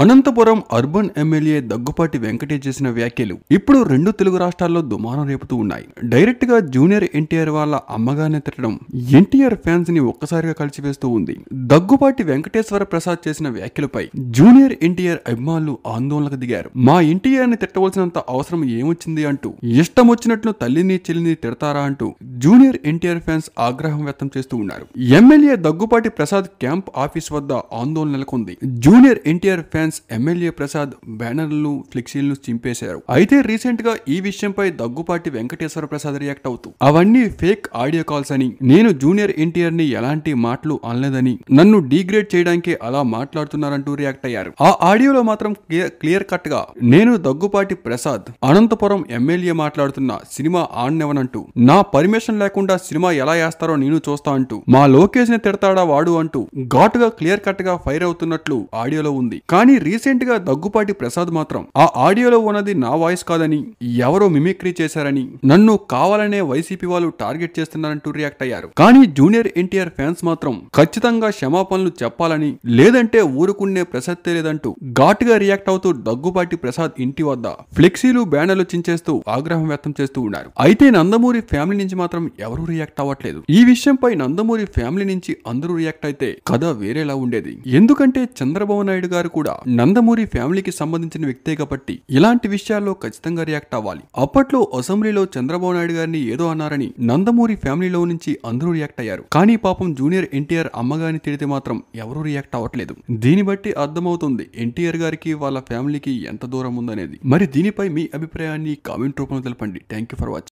Anantapuram urban MLA Daggubati Venkatesh చేసిన వ్యాఖ్యలు ఇప్పుడు రెండు తెలుగు రాష్ట్రాల్లో దుమారం రేపుతూ ఉన్నాయి. డైరెక్ట్ గా జూనియర్ ఎన్టీఆర్ వాళ్ళ అమ్మగారిని తిట్టడం ఎన్టీఆర్ ఫ్యాన్స్ ని ఒక్కసారిగా కలిసివేస్తూ ఉంది. దగ్గుపాటి వెంకటేశ్వర ప్రసాద్ చేసిన వ్యాఖ్యలపై జూనియర్ ఎన్టీఆర్ అభిమానులు ఆందోళనకు దిగారు. మా ఎన్టీఆర్ ని తిట్టవలసినంత అవసరం ఏమొచ్చింది అంటూ, ఇష్టం వచ్చినట్లు తల్లిని చెల్లిని తిడతారా అంటూ జూనియర్ ఎన్టీఆర్ ఫ్యాన్స్ ఆగ్రహం వ్యక్తం చేస్తూ ఉన్నారు. MLA Daggubati Prasad camp office వద్ద ఆందోళన నెలకొంది. Junior NTR fans MLA Prasad బ్యానర్లు ఫ్లెక్సీలను చింపేశారు. అయితే రీసెంట్ గా ఈ విషయంపై దగ్గుపాటి వెంకటేశ్వర ప్రసాద్ రియాక్ట్ అవుతూ అవన్నీ ఫేక్ ఆడియో కాల్స్ అని, నేను జూనియర్ ఎన్టీఆర్ ని ఎలాంటి మాటలు అనలేదని, నన్ను డీగ్రేడ్ చేయడానికి అలా మాట్లాడుతున్నారంటూ రియాక్ట్ అయ్యారు. ఆ ఆడియోలో మాత్రం క్లియర్ కట్ గా నేను దగ్గుపాటి ప్రసాద్ అనంతపురం ఎమ్మెల్యే మాట్లాడుతున్న సినిమా ఆడనివ్వనంటూ, నా పర్మిషన్ లేకుండా సినిమా ఎలా వేస్తారో నేను చూస్తా అంటూ, మా లోకేష్ ని తిడతాడా వాడు అంటూ ఘాటుగా క్లియర్ కట్ గా ఫైర్ అవుతున్నట్లు ఆడియోలో ఉంది. కానీ రీసెంట్ గా దగ్గుపాటి ప్రసాద్ మాత్రం ఆ ఆడియోలో ఉన్నది నా వాయిస్ కాదని, ఎవరో మిమిక్రీ చేశారని, నన్ను కావాలనే వైసీపీ వాళ్ళు టార్గెట్ చేస్తున్నారంటూ రియాక్ట్ అయ్యారు. కానీ జూనియర్ ఎన్టీఆర్ ఫ్యాన్స్ మాత్రం ఖచ్చితంగా క్షమాపణలు చెప్పాలని, లేదంటే ఊరుకునే ప్రసక్తే లేదంటూ ఘాటుగా రియాక్ట్ అవుతూ దగ్గుపాటి ప్రసాద్ ఇంటి వద్ద ఫ్లెక్సీలు బ్యానర్లు చించేస్తూ ఆగ్రహం వ్యక్తం చేస్తూ ఉన్నారు. అయితే నందమూరి ఫ్యామిలీ నుంచి మాత్రం ఎవరూ రియాక్ట్ అవ్వట్లేదు. ఈ విషయంపై నందమూరి ఫ్యామిలీ నుంచి అందరూ రియాక్ట్ అయితే కథ వేరేలా ఉండేది. ఎందుకంటే చంద్రబాబు నాయుడు గారు కూడా నందమూరి ఫ్యామిలీకి సంబంధించిన వ్యక్తే కాబట్టి ఇలాంటి విషయాల్లో ఖచ్చితంగా రియాక్ట్ అవ్వాలి. అప్పట్లో అసెంబ్లీలో చంద్రబాబు నాయుడు గారిని ఏదో అన్నారని నందమూరి ఫ్యామిలీలో నుంచి అందరూ రియాక్ట్ అయ్యారు. కానీ పాపం జూనియర్ ఎన్టీఆర్ అమ్మగారిని తిడితే మాత్రం ఎవరూ రియాక్ట్ అవ్వట్లేదు. దీన్ని బట్టి అర్థమవుతుంది ఎన్టీఆర్ గారికి వాళ్ళ ఫ్యామిలీకి ఎంత దూరం ఉందనేది. మరి దీనిపై మీ అభిప్రాయాన్ని కామెంట్ రూపంలో తెలపండి. Thank you for watching.